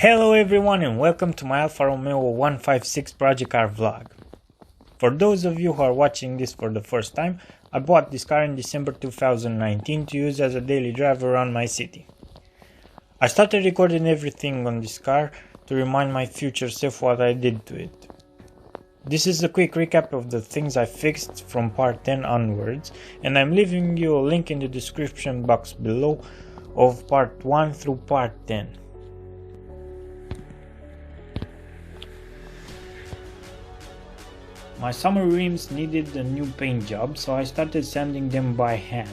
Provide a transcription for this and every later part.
Hello everyone and welcome to my Alfa Romeo 156 project car vlog. For those of you who are watching this for the first time, I bought this car in December 2019 to use as a daily drive around my city. I started recording everything on this car to remind my future self what I did to it. This is a quick recap of the things I fixed from part 10 onwards, and I'm leaving you a link in the description box below of part 1 through part 10. My summer rims needed a new paint job, so I started sanding them by hand.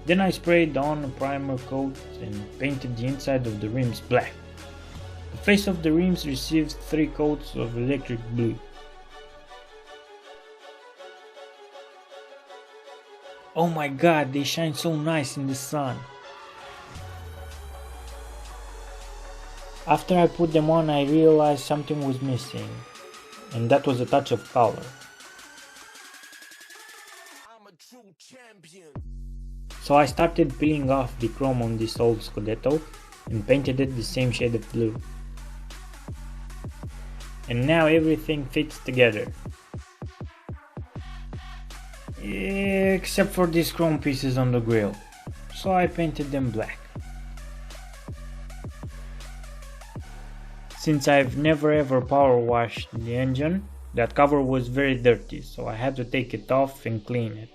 Then I sprayed on a primer coat and painted the inside of the rims black. The face of the rims received 3 coats of electric blue. Oh my god, they shine so nice in the sun. After I put them on, I realized something was missing, and that was a touch of color. So I started peeling off the chrome on this old Scudetto and painted it the same shade of blue. And now everything fits together. Except for these chrome pieces on the grille, so I painted them black. Since I've never ever power washed the engine, that cover was very dirty, so I had to take it off and clean it.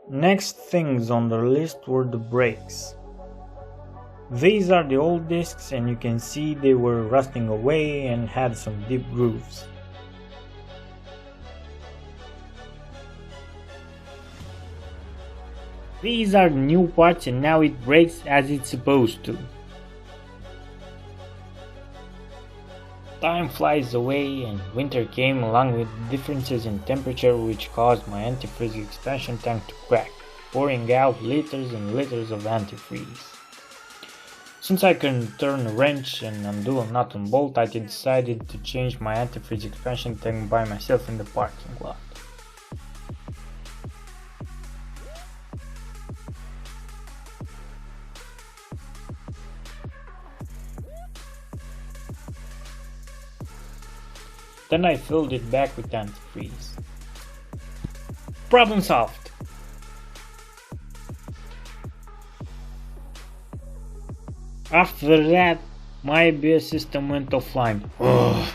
Next things on the list were the brakes. These are the old discs, and you can see they were rusting away and had some deep grooves. These are new parts and now it brakes as it's supposed to. Time flies away and winter came along with differences in temperature which caused my antifreeze expansion tank to crack, pouring out liters and liters of antifreeze. Since I couldn't turn a wrench and undo a nut and bolt, I decided to change my antifreeze expansion tank by myself in the parking lot. Then I filled it back with antifreeze. Problem solved! After that, my ABS system went offline. Ugh.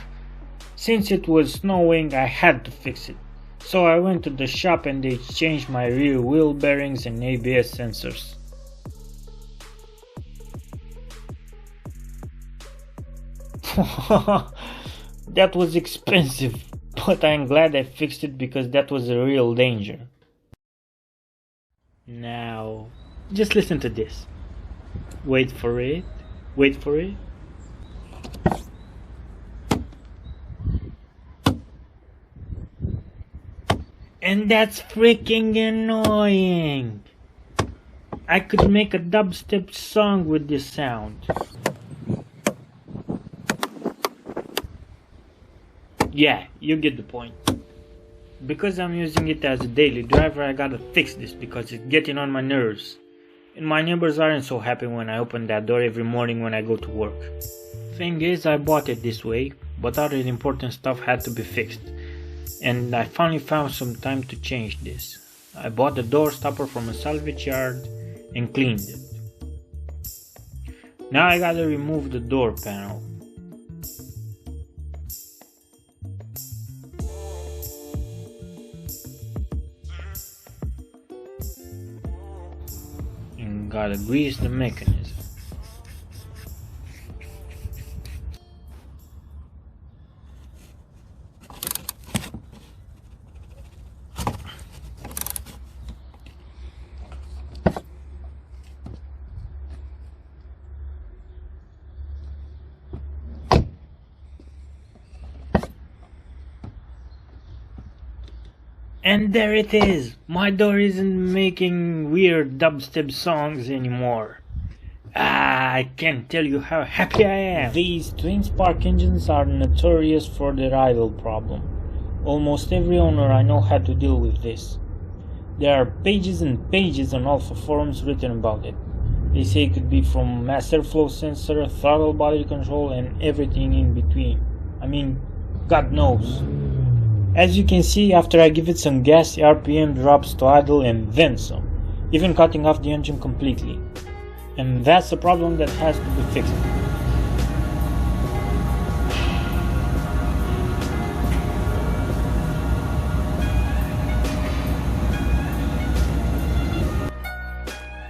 Since it was snowing, I had to fix it. So I went to the shop and they changed my rear wheel bearings and ABS sensors. That was expensive, but I'm glad I fixed it because that was a real danger. Now, just listen to this. Wait for it. Wait for it. And that's freaking annoying. I could make a dubstep song with this sound. Yeah, you get the point. Because I'm using it as a daily driver, I gotta fix this because it's getting on my nerves. And my neighbors aren't so happy when I open that door every morning when I go to work. Thing is, I bought it this way, but other important stuff had to be fixed. And I finally found some time to change this. I bought the door stopper from a salvage yard and cleaned it. Now I gotta remove the door panel. Gotta grease the mechanism. And there it is! My door isn't making weird dubstep songs anymore. I can't tell you how happy I am. These twin spark engines are notorious for their idle problem. Almost every owner I know had to deal with this. There are pages and pages on Alfa forums written about it. They say it could be from master flow sensor, throttle body control, and everything in between. I mean, God knows. As you can see, after I give it some gas, the RPM drops to idle and then some, even cutting off the engine completely. And that's a problem that has to be fixed.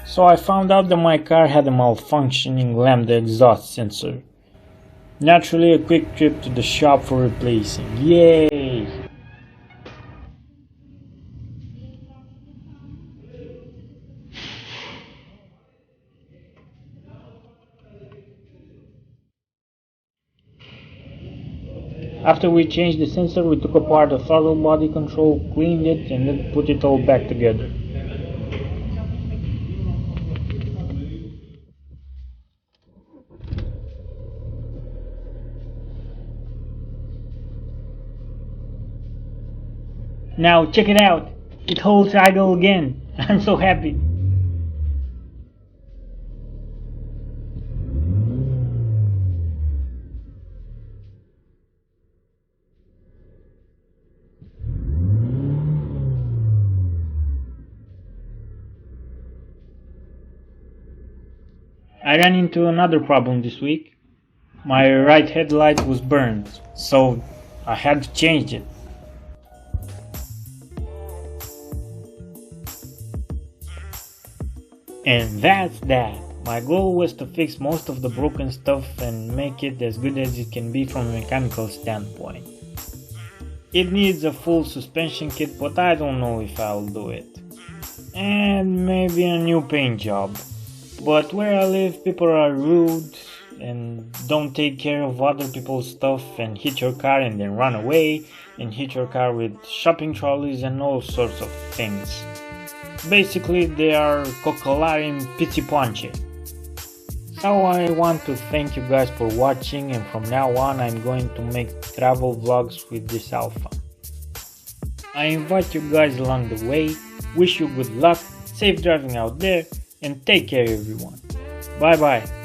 So I found out that my car had a malfunctioning lambda exhaust sensor. Naturally, a quick trip to the shop for replacing. Yay! After we changed the sensor, we took apart the throttle body control, cleaned it, and then put it all back together. Now check it out, it holds idle again. I'm so happy. I ran into another problem this week. My right headlight was burned, so I had to change it. And that's that. My goal was to fix most of the broken stuff and make it as good as it can be from a mechanical standpoint. It needs a full suspension kit, but I don't know if I'll do it. And maybe a new paint job. But where I live, people are rude and don't take care of other people's stuff and hit your car and then run away and hit your car with shopping trolleys and all sorts of things. Basically, they are coccolarim pizziponce. So I want to thank you guys for watching, and from now on I'm going to make travel vlogs with this Alfa. I invite you guys along the way, wish you good luck, safe driving out there, and take care everyone. Bye bye.